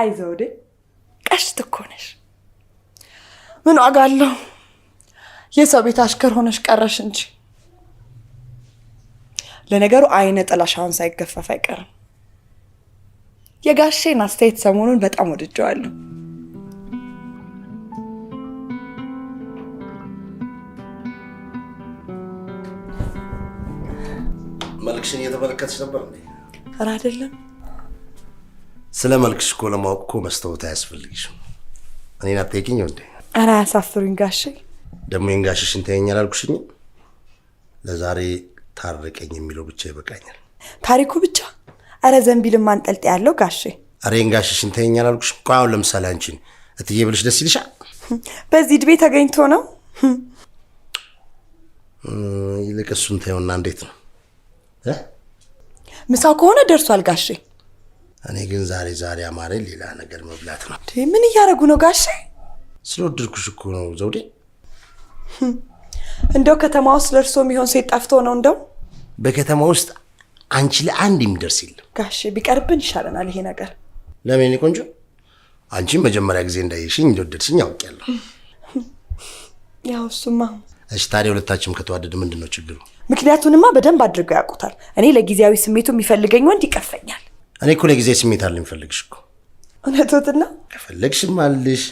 አይዞህ ቀሽት እኮ ነሽ ምን ዋጋ አለው የሰው ቤት አሽከር ሆነሽ ቀረሽ እንጂ ለነገሩ አይነ ጥላሻውን ሳይገፈፍ አይቀርም የጋሼን አስተያየት ሰሞኑን በጣም ወድጄዋለሁ መልክሽን እየተመለከትሽ ነበር እንዴ? ኧረ አይደለም ስለ መልክሽ እኮ ለማወቅ እኮ መስታወት አያስፈልግሽም እኔን አትጠይቂኝ እንዴ? ኧረ አያሳፍሩኝ ጋሼ ደግሞ የጋሽሽን ተይኛል አልኩሽኝ ለዛሬ ታረቀኝ የሚለው ብቻ ይበቃኛል ታሪኩ ብቻ ኧረ ዘንቢልም አንጠልጥ ያለው ጋሼ ኧረ የጋሽሽን ተይኛል አልኩሽ እኮ አሁን ለምሳሌ አንቺን እትዬ ብልሽ ደስ ይልሻል በዚህ እድሜ ተገኝቶ ነው ይልቅ እሱን ተይውና እንዴት ነው ምሳው ከሆነ ደርሷል ጋሼ እኔ ግን ዛሬ አማረኝ ሌላ ነገር መብላት ነው ምን እያደረጉ ነው ጋሼ ስለወደድኩሽ እኮ ነው ዘውዴ እንደው ከተማ ውስጥ ለርሶ የሚሆን ሴት ጠፍቶ ነው እንደው በከተማ ውስጥ አንቺ ለአንድ የሚደርስ የለም ጋሼ ቢቀርብን ይሻለናል ይሄ ነገር ለምን ቆንጆ አንቺ መጀመሪያ ጊዜ እንዳይሽኝ እንደወደድሽኝ አውቄያለሁ ያው እሱማ እሺ ታዲያ ሁለታችንም ከተዋደድ ምንድነው ችግሩ ምክንያቱንማ በደንብ አድርገው ያውቁታል እኔ ለጊዜያዊ ስሜቱ የሚፈልገኝ ወንድ ይቀፈኛል እኔ እኮ ለጊዜያዊ ስሜት አለ የሚፈልግሽ እኮ እውነቶትና ከፈለግሽም አልሽ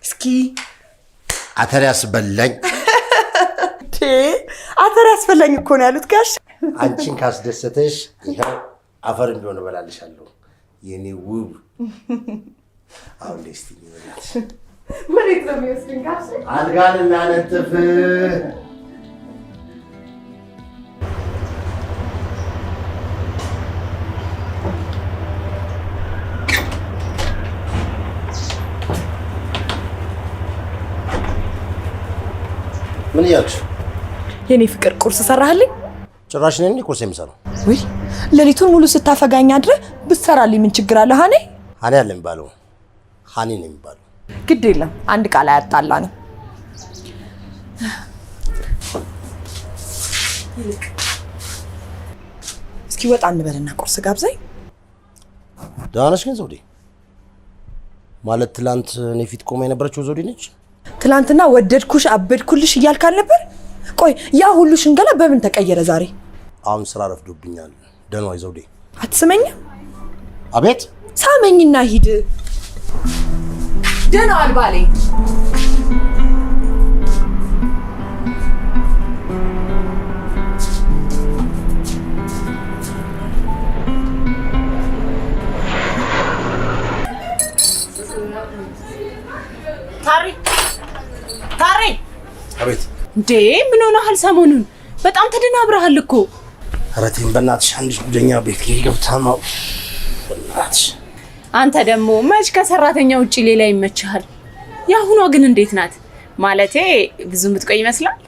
እስኪ አተር ያስበላኝ አተር ያስበላኝ እኮ ነው ያሉት ጋሽ አንቺን ካስደሰተሽ ይሄው አፈር እንደሆነ በላልሻለሁ የኔ ውብ አሁን ደስቲ ይበላሽ መሬት ነው የሚወስድን ጋሽ አልጋን እናነጥፍ ምን ያልሽ የኔ ፍቅር ቁርስ ሰራህልኝ ጭራሽ ነኝ ቁርስ የምሰራው ወይ ለሊቱን ሙሉ ስታፈጋኝ አድረ ብትሰራልኝ ምን ችግር አለ ሃኔ አለ የሚባለው ሃኒ ነው የሚባለው ግድ የለም አንድ ቃል አያጣላ ነው እስኪ ወጣ እንበልና ቁርስ ጋብዘኝ ዳነሽ ግን ዘውዴ ማለት ትላንት እኔ ፊት ቆማ የነበረችው ዘውዴ ነች ትላንትና ወደድኩሽ አበድኩልሽ እያልካል ነበር ቆይ ያ ሁሉ ሽንገላ በምን ተቀየረ ዛሬ አሁን ስራ ረፍዶብኛል ደህና ወይ ዘውዴ አትስመኝ አቤት ሳመኝና ሂድ ደህና አልባሌ ታሪ አቤት እንዴ ምን ሆነሃል ሰሞኑን በጣም ተደናብረሃል እኮ አረቴን በእናትሽ አንድ ጉደኛ ቤት ገብታ ነው በእናትሽ አንተ ደግሞ መች ከሰራተኛ ውጪ ሌላ ይመችሃል ያሁኗ ግን እንዴት ናት ማለቴ ብዙ ምትቆይ ይመስላል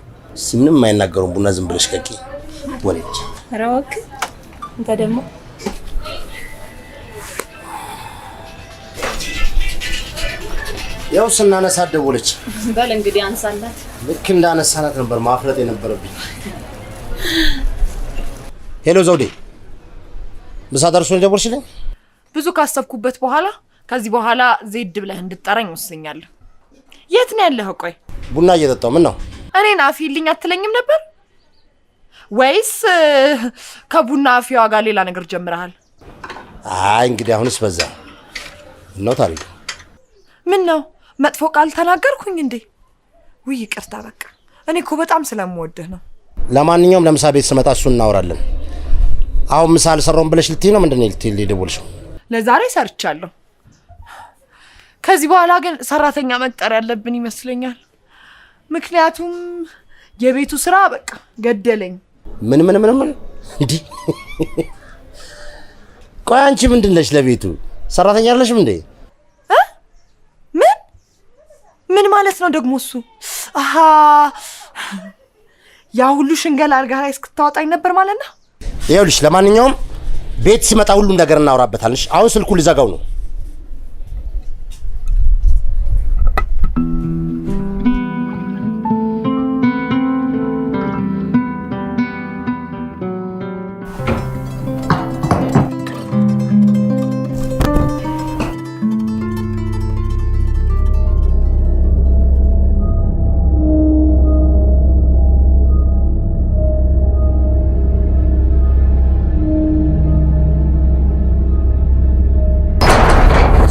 ምንም አይናገሩም ቡና ዝም ብለሽ ቀቂ ወለች ረወክ አንተ ደግሞ ያው ስናነሳ ደወለች በል እንግዲህ አንሳላት ልክ እንዳነሳናት ነበር ማፍረጥ የነበረብኝ ሄሎ ዘውዴ ምሳ ደርሶ ነው ደወልሽልኝ ብዙ ካሰብኩበት በኋላ ከዚህ በኋላ ዜድ ብለህ እንድትጠራኝ ወስኛለሁ የት ነው ያለኸው ቆይ ቡና እየጠጣው ምን ነው እኔን አፊልኝ አትለኝም ነበር ወይስ ከቡና አፊዋ ጋር ሌላ ነገር ጀምረሃል አይ እንግዲህ አሁንስ በዛ ነው ታሪክ ምን ነው መጥፎ ቃል ተናገርኩኝ እንዴ ውይ ይቅርታ በቃ እኔ እኮ በጣም ስለምወድህ ነው ለማንኛውም ለምሳ ቤት ስመጣ እሱን እናወራለን አሁን ምሳ አልሰራውም ብለሽ ልትይ ነው ምንድነው ልትይ ደወልሽው ለዛሬ ሰርቻለሁ ከዚህ በኋላ ግን ሰራተኛ መቅጠር ያለብን ይመስለኛል ምክንያቱም የቤቱ ስራ በቃ ገደለኝ ምን እንዴ ቆይ አንቺ ምንድነሽ ለቤቱ ሰራተኛ አይደለሽም እንዴ ምን ማለት ነው ደግሞ እሱ አሃ ያ ሁሉ ሽንገላ አልጋ ላይ እስክታወጣኝ ነበር ማለት ነው ይኸውልሽ ለማንኛውም ቤት ሲመጣ ሁሉ ነገር እናወራበታልሽ አሁን ስልኩ ልዘጋው ነው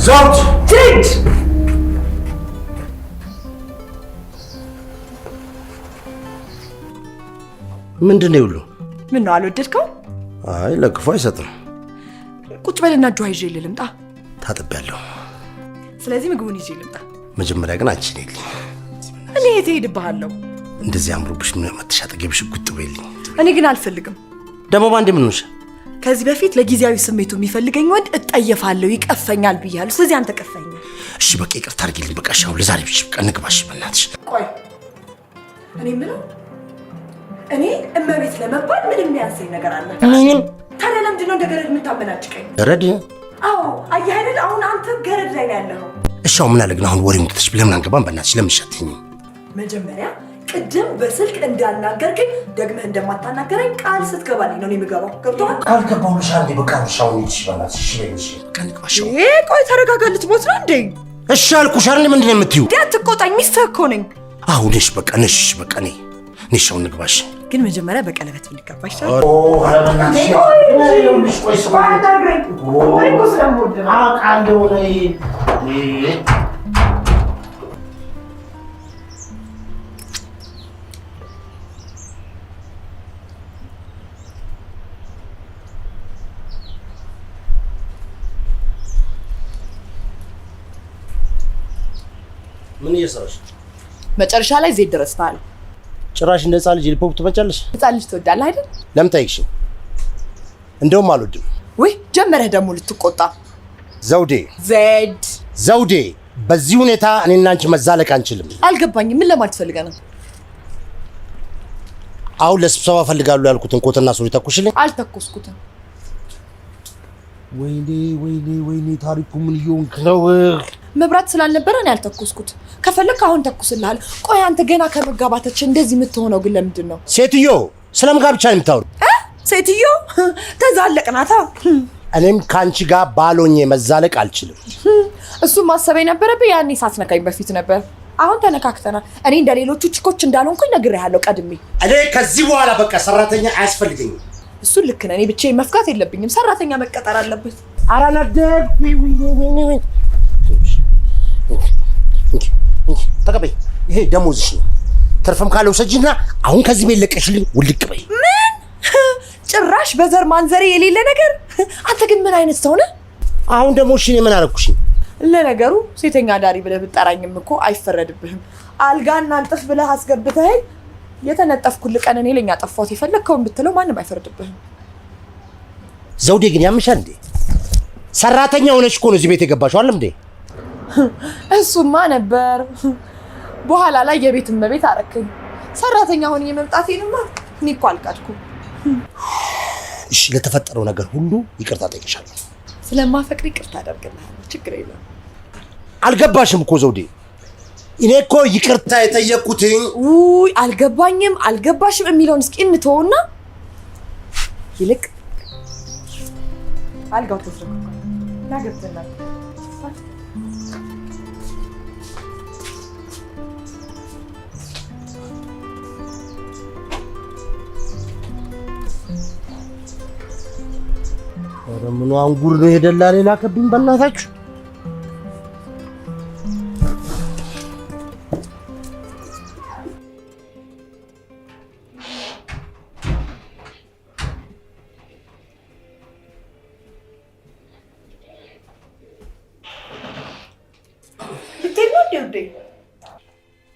ዘውድ ዜድ ምንድን ነው ሁሉ? ምን ነው አልወደድከው? አይ ለክፉ አይሰጥም። ቁጭ በልና ጆ ይዤ ልምጣ። ታጥቤያለሁ። ስለዚህ ምግቡን ይዤ ልምጣ። መጀመሪያ ግን አንቺ ነይልኝ። እኔ የት ሄድብሃለሁ? እንደዚህ አምሮብሽ ምን መተሻጠገብሽ ቁጥ በይልኝ። እኔ ግን አልፈልግም። ደግሞ ባንዴ ምን ሆነሽ? ከዚህ በፊት ለጊዜያዊ ስሜቱ የሚፈልገኝ ወንድ እጠየፋለሁ፣ ይቀፈኛል ብያለሁ። ስለዚህ አንተ ቀፈኝ። እሺ በቃ ይቅርታ አድርጊልኝ። በቃ ሻው ለዛሬ ብቻ በቃ እንግባሽ በእናትሽ። ቆይ እኔ ምለው እኔ እመቤት ለመባል ምን የሚያንሰኝ ነገር አለ? ምንም። ታዲያ ለምንድን ነው እንደ ገረድ የምታመናጭቀኝ? ገረድ? አዎ አየህ አይደል? አሁን አንተ ገረድ ላይ ነው ያለኸው። እሻው ምን አለ ግን አሁን ወሬውን ትተሽ ለምን አንገባም? በእናትሽ ለምን ሻትኝ? መጀመሪያ ቅድም በስልክ እንዳልናገርከኝ ደግመህ እንደማታናገረኝ ቃል ስትገባልኝ ነው የምገባው። ገብቶሃል? ቃል ገባሁልሽ። አንዴ በቃ ሻው ልጅ በእናትሽ። እሺ በይልሽ በቃ እንግባሻው። ቆይ ተረጋጋ። ልትሞት ነው እንዴ? እሺ አልኩሽ አይደል? ምንድን ነው የምትይው? አትቆጣኝ። ሚስትህ እኮ ነኝ። አሁን እሺ በቃ ነሽ በቃ ነይ ሻው እንግባሽ። ግን መጀመሪያ በቀለበት ብንጋባ ይሻላል። ምን እየሰራሽ? መጨረሻ ላይ ዜድ ደረስታል። ጭራሽ እንደ ህፃን ልጅ ሊፖፕ ትመጫለሽ? ህፃን ልጅ ትወዳለህ አይደል? ለምን ጠይቅሽኝ? እንደውም አልወድም። ወይ ጀመረህ ደግሞ ልትቆጣ። ዘውዴ ዘውዴ፣ በዚህ ሁኔታ እኔና አንቺ መዛለቅ አንችልም። አልገባኝም። ምን ለማለት ፈልገህ ነው? አሁን ለስብሰባ ፈልጋለሁ ያልኩትን ኮትና ሱሪ ተኩሽልኝ። አልተኮስኩትም። ወይኔ ታሪኩ ምን እየሆንክ ነው? መብራት ስላልነበረ ነው ያልተኮስኩት። ከፈለክ አሁን ተኩስልሃል። ቆይ አንተ ገና ከመጋባታችን እንደዚህ የምትሆነው ግን ለምንድን ነው? ሴትዮ ስለምጋብቻ ነው የምታወሪው? ሴትዮ ተዛለቅናታ። እኔም ከአንቺ ጋር ባሎኜ መዛለቅ አልችልም። እሱ ማሰብ የነበረብህ ያኔ ሳትነካኝ በፊት ነበር። አሁን ተነካክተናል። እኔ እንደ ሌሎቹ ቺኮች እንዳልሆንኩኝ ነግሬሃለሁ ቀድሜ። እኔ ከዚህ በኋላ በቃ ሰራተኛ አያስፈልገኝም። እሱን ልክ ነህ። እኔ ብቻዬን መፍጋት የለብኝም። ሰራተኛ መቀጠር አለበት። አራናደግ ተቀበይ። ይሄ ደሞዝሽ ነው። ተርፈም ካለው ሰጂና አሁን ከዚህ ቤት ለቀሽልኝ ውልቅ በይ። ምን ጭራሽ በዘር ማንዘሬ የሌለ ነገር። አንተ ግን ምን አይነት ሰው ነህ? አሁን ደግሞ እሺ እኔ ምን አደረኩሽ? ለነገሩ ሴተኛ ዳሪ ብለህ ብትጠራኝም እኮ አይፈረድብህም። አልጋና አንጥፍ ብለህ አስገብተኸኝ የተነጠፍኩልህ ቀን እኔ ለኛ ጠፋሁት የፈለግከውን ብትለው ማንም አይፈርድብህም። ዘውዴ ግን ያምሻል እንዴ? ሰራተኛ ሆነሽ እኮ ነው እዚህ ቤት የገባሽው አይደል እንዴ? እሱማ ነበር። በኋላ ላይ የቤት እመቤት አረከኝ። ሰራተኛ ሆኜ መምጣቴንማ እኔ እኮ አልካድኩም። እሺ ለተፈጠረው ነገር ሁሉ ይቅርታ ጠይቅሻለሁ። ስለማፈቅር ይቅርታ አደርግልሃለሁ። ችግር የለም። አልገባሽም እኮ ዘውዴ። እኔ እኮ ይቅርታ የጠየቅኩት ውይ አልገባሽም የሚለውን እስኪ እንተውና ይልቅ አልጋው ተስረክኳል እና ገብተናል። ኧረ ምኑ አንጉር ነው የደላ ሌላ ከብኝ በእናታችሁ።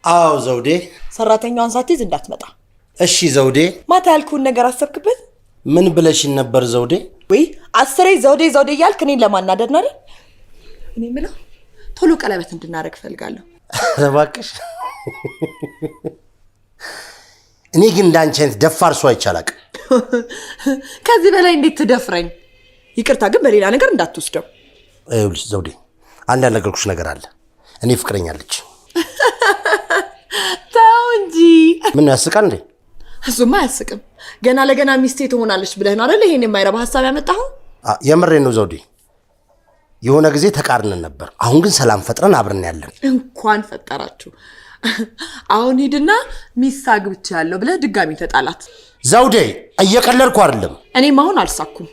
አዎ ዘውዴ፣ ሰራተኛዋን ሳትይዝ እንዳትመጣ። እሺ ዘውዴ። ማታ ያልኩህን ነገር አሰብክበት? ምን ብለሽኝ ነበር ዘውዴ? ወይ አስሬ ዘውዴ እያልክ እኔን ለማናደድ ነው አይደል? እኔ የምለው ቶሎ ቀለበት እንድናደርግ እፈልጋለሁ። እባክሽ። እኔ ግን እንዳንቺ አይነት ደፋር ሰው አይቼ አላውቅም። ከዚህ በላይ እንዴት ትደፍረኝ? ይቅርታ ግን በሌላ ነገር እንዳትወስደው። ይኸውልሽ ዘውዴ፣ አንድ ያልነገርኩሽ ነገር አለ። እኔ ፍቅረኛ አለች። ተው እንጂ። ምን ያስቃል እንዴ? እሱማ አያስቅም። ገና ለገና ሚስቴ ትሆናለች ብለህ ነው አይደል ይሄን የማይረባ ሀሳብ ያመጣኸው? የምሬን ነው ዘውዴ። የሆነ ጊዜ ተቃርነን ነበር። አሁን ግን ሰላም ፈጥረን አብረን ያለን። እንኳን ፈጠራችሁ። አሁን ሂድና ሚስት አግብቻለሁ ብለህ ድጋሚ ተጣላት። ዘውዴ እየቀለድኩ አይደለም። እኔም አሁን አልሳኩም።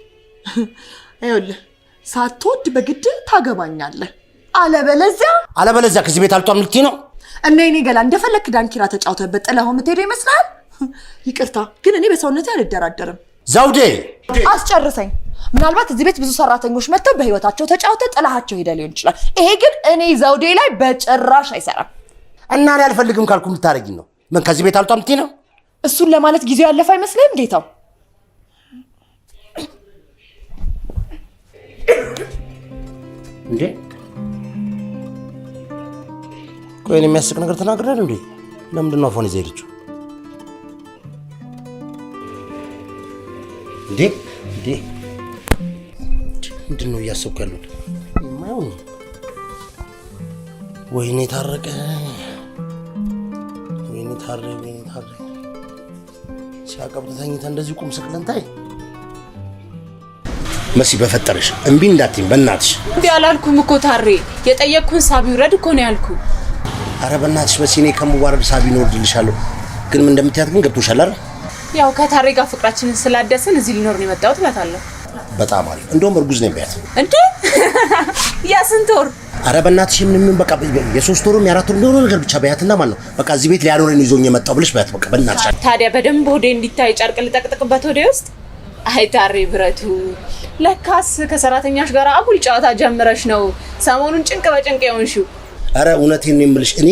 ይኸውልህ ሳትወድ በግድ ታገባኛለህ። አለበለዚያ ከዚህ ቤት አልጧም ልትይ ነው? እና እኔ ገላ እንደፈለክ ዳንኪራ ተጫውተበት ጥለኸው የምትሄደው ይመስላል? ይቅርታ ግን እኔ በሰውነቴ አልደራደርም። ዘውዴ አስጨርሰኝ። ምናልባት እዚህ ቤት ብዙ ሰራተኞች መጥተው በህይወታቸው ተጫውተው ጥላሃቸው ሄደ ሊሆን ይችላል። ይሄ ግን እኔ ዘውዴ ላይ በጭራሽ አይሰራም። እና እኔ አልፈልግም ካልኩ ልታረጊኝ ነው? ምን ከዚህ ቤት አልጧም ልትይ ነው? እሱን ለማለት ጊዜው ያለፈ አይመስልም ጌታው? እንዴ ቆይ የሚያስቅ ነገር ተናግረን እንዴ? ለምንድን ነው አፎን ይዘህ ሄደችው? እንዴ ምንድን ነው እያሰብኩ ያሉት? የማይሆን ወይኔ ታረቀ ሲያቀብጥ ተኝታ እንደዚህ ቁም ስቅለን ታይ። መሲ በፈጠረሽ እምቢ እንዳትይኝ በእናትሽ። እንዴ አላልኩም እኮ ታሬ፣ የጠየቅኩን ሳቢ ውረድ እኮ ነው ያልኩ። አረ በእናትሽ መሲ፣ እኔ ከምዋረድ ሳቢ ነው ወርድልሻለሁ። ግን ምን እንደምትያት ግን ገብቶሻል አይደል? ያው ከታሬ ጋር ፍቅራችንን ስላደስን እዚህ ሊኖር ነው የመጣሁት እላታለሁ። በጣም አሪፍ። እንደውም እርጉዝ ነኝ ቢያት። እንዴ የስንት ወር? አረ በእናትሽ ምን በቃ የ3 ወርም የ4 ወር እንደሆነ ነገር ብቻ ቢያትና ማለት ነው በቃ እዚህ ቤት ሊያኖረኝ ይዞኝ የመጣው ብለሽ ቢያት። በቃ በእናትሽ። ታዲያ በደንብ ሆዴ እንዲታይ ጨርቅ ልጠቅጥቅበት ሆዴ ውስጥ። አይ ታሬ ብረቱ፣ ለካስ ከሰራተኛሽ ጋር አጉል ጨዋታ ጀምረሽ ነው ሰሞኑን ጭንቅ በጭንቅ የሆንሽው። አረ እውነቴን ነው የምልሽ፣ እኔ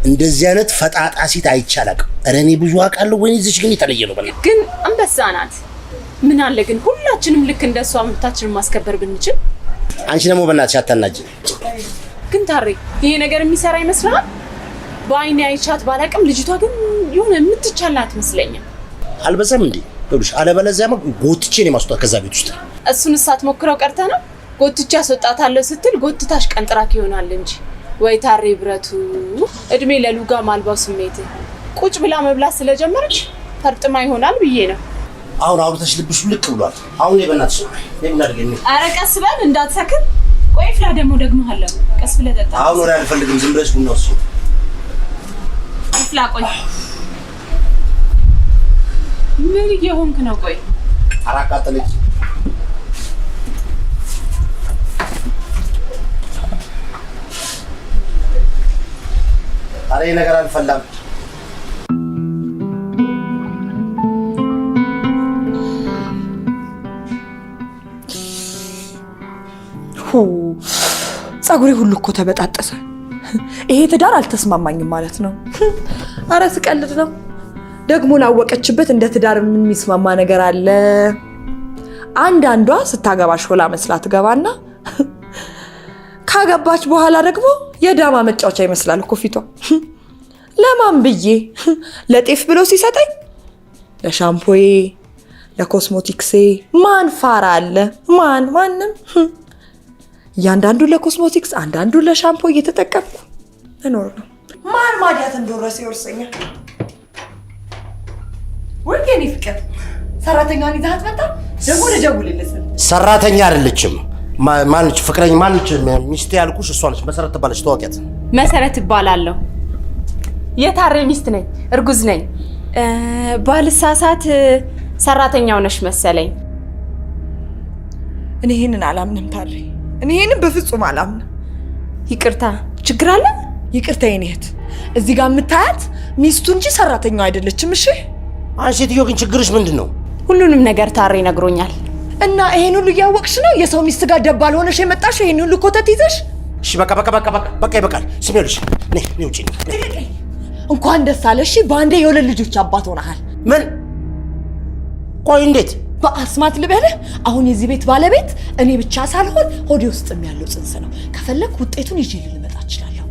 እንደዚህ አይነት ፈጣጣ ሴት አይቻላቅም። አረ እኔ ብዙ አውቃለሁ። ወይ እዚሽ ግን የተለየ ነው። በል ግን አንበሳ ናት። ምን አለ ግን ሁላችንም ልክ እንደሷ መብታችንን ማስከበር ብንችል። አንቺ ደግሞ በእናትሽ አታናጂ። ግን ታሬ ይሄ ነገር የሚሰራ ይመስላል? በአይኔ አይቻት ባላቅም ልጅቷ ግን የሆነ የምትቻላት መስለኛል። አልበዛም እንዴ? ይኸውልሽ አለበለዚያማ ጎትቼ ነው የማስወጣት ከዛ ቤት ውስጥ። እሱን ሳትሞክረው ቀርተ ነው? ጎትቼ አስወጣታለሁ ስትል ጎትታሽ ቀንጥራክ ይሆናል እንጂ። ወይ ታሬ ብረቱ፣ እድሜ ለሉጋ ማልባው ስሜት ቁጭ ብላ መብላት ስለጀመረች ፈርጥማ ይሆናል ብዬ ነው። አሁን አውርተሽ ልብሽ ልቅ ብሏል። አሁን በእናትሽ ለምን አድርገኝ? ኧረ ቀስ በል እንዳትሰክር። ቆይ ፍላ ደግሞ አለው። ቀስ ብለህ ጠጣ። አሁን ወሬ አልፈልግም። ዝም ብለሽ ቡና ወስጂ። ፍላ ቆይ ምን እየሆንክ ነው? ቆይ አራቃጠለች። አሬ ነገር አልፈላም። ጸጉሬ ሁሉ እኮ ተበጣጠሰ። ይሄ ትዳር አልተስማማኝም ማለት ነው። አረ ስቀልድ ነው። ደግሞ ላወቀችበት እንደ ትዳር ምን የሚስማማ ነገር አለ? አንዷ ስታገባሽ ሆላ መስላ ትገባና ካገባች በኋላ ደግሞ የዳማ መጫወቻ ይመስላል እኮ ፊቷ። ለማን ብዬ ለጤፍ ብሎ ሲሰጠኝ ለሻምፖዬ ለኮስሞቲክሴ ማን ፋራ አለ? ማንም። ያንዳንዱ ለኮስሞቲክስ አንዳንዱ ለሻምፖ እየተጠቀምኩ እኖር ነው። ማን ማዲያት እንደወረሰ ይወርሰኛል። ወርቄኔ ፍቅር ሰራተኛዋን ይዛት መጣ። ደግሞ ልጀውልልህ። ሰራተኛ አይደለችም። ማንች ፍቅረኛ ማንች ሚስት ያልኩሽ እሷ ነች። መሰረት ትባለች። ተዋቂያት። መሰረት እባላለሁ። የታሬ ሚስት ነኝ። እርጉዝ ነኝ። ባልሳሳት ሰራተኛው ነሽ መሰለኝ። እኔ ይሄንን አላምንም ታሬ። እኔ ይሄንን በፍጹም አላምንም። ይቅርታ። ችግር አለ? ይቅርታ የኔ እህት፣ እዚህ ጋር የምታያት ሚስቱ እንጂ ሰራተኛው አይደለችም። እሺ አንቺ ሴትዮ ግን ችግርሽ ምንድን ነው? ሁሉንም ነገር ታሬ ነግሮኛል። እና ይሄን ሁሉ እያወቅሽ ነው የሰው ሚስት ጋር ደባል ሆነሽ የመጣሽ? ይሄን ሁሉ ኮተት ይዘሽ? እሺ በቃ ይበቃል። ስሚልሽ ነይ ውጪ። እንኳን ደስ አለሽ። በአንዴ የሁለት ልጆች አባት ሆነሃል። ምን? ቆይ እንዴት? በአስማት ልበልህ፣ አሁን የዚህ ቤት ባለቤት እኔ ብቻ ሳልሆን ሆዴ ውስጥም ያለው ጽንስ ነው። ከፈለክ ውጤቱን ይዤ ልመጣ እችላለሁ።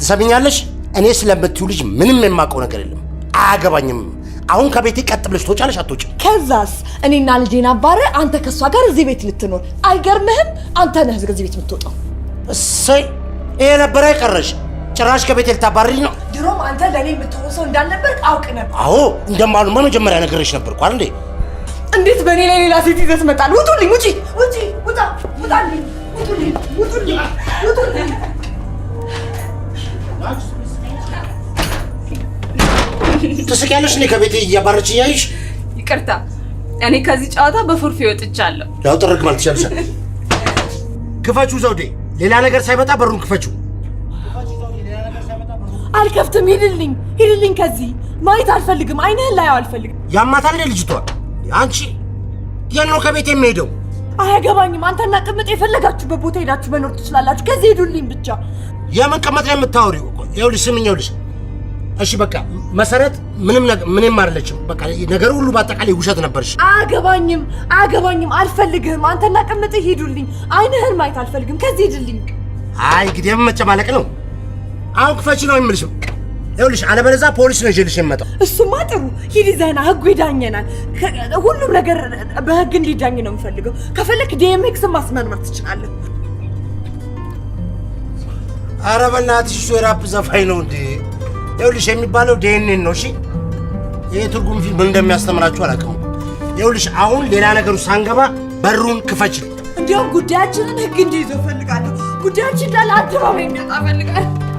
ትሰሚኛለሽ? እኔ ስለምትዩ ልጅ ምንም የማውቀው ነገር የለም። አያገባኝም። አሁን ከቤቴ ቀጥ ብለሽ ትወጫለሽ አትወጪም? ከዛስ እኔና ልጄን አባረ አንተ ከሷ ጋር እዚህ ቤት ልትኖር አይገርምህም? አንተ ነህ ከዚህ ቤት የምትወጣው። እሰይ ይሄ ነበር አይቀረሽ። ጭራሽ ከቤቴ ልታባርሪ ነው? ድሮም አንተ ለኔ የምትሆን ሰው እንዳልነበር አውቅ ነበር። አዎ እንደማሉማ መጀመሪያ ነገርሽ ነበርኩ አይደል? እንዴት በእኔ ላይ ሌላ ሴት ይዘህ ትመጣለህ? ውጡልኝ! ውጣልኝ! ውጡልኝ! ትስቂያለሽ? እኔ ከቤቴ እያባረች እያይሽ። ይቅርታ፣ እኔ ከዚህ ጨዋታ በፎርፌ ወጥቻለሁ። ያው ጥርግ ማለት ይችላል። ክፈቹ ዘውዴ ሌላ ነገር ሳይመጣ በሩን ክፈችው። አልከፍትም። ሂድልኝ ከዚህ ማየት አልፈልግም። አይንህን ላየው አልፈልግም። ያማታል ልጅቷ። አንቺ የት ነው ከቤት የሚሄደው? አያገባኝም። አንተና ቅምጥ የፈለጋችሁበት ቦታ ሄዳችሁ መኖር ትችላላችሁ። ከዚህ ሄዱልኝ ብቻ። የምን ቅምጥ ነው የምታወሪው? ይኸውልሽ ስምኝ፣ ይኸውልሽ እሺ በቃ መሰረት ምንም አይደለችም። በቃ ነገር ሁሉ በአጠቃላይ ውሸት ነበርሽ። አያገባኝም። አልፈልግህም። አንተና ቅምጥ ሂዱልኝ። አይንህን ማየት አልፈልግም። ከዚህ ሄድልኝ። አይ እንግዲህ የመጨማለቅ ነው። አሁን ክፈቺ ነው የምልሽ። ይኸውልሽ አለበለዚያ ፖሊስ ነው ይዤልሽ የምመጣው። እሱማ ጥሩ። ሂድ ይዘህና ህጉ ይዳኘናል። ሁሉም ነገር በህግ እንዲዳኝ ነው የምፈልገው። ከፈለክ ዲኤምኤክስ ማስመርመር ትችላለህ። ኧረ በእናትሽ እሱ የራፕ ዘፋኝ ነው እንዴ? ይኸውልሽ የሚባለው ዲኤንኤን ነው። እሺ ይሄ ትርጉም ፊልም ምን እንደሚያስተምራችሁ አላውቅም። ይኸውልሽ አሁን ሌላ ነገሩ ሳንገባ በሩን ክፈችልኝ። እንዲያውም ጉዳያችንን ህግ እንዲይዘው እፈልጋለሁ። ጉዳያችን እንዳለ አደባባይ የሚያወጣ እፈልጋለሁ።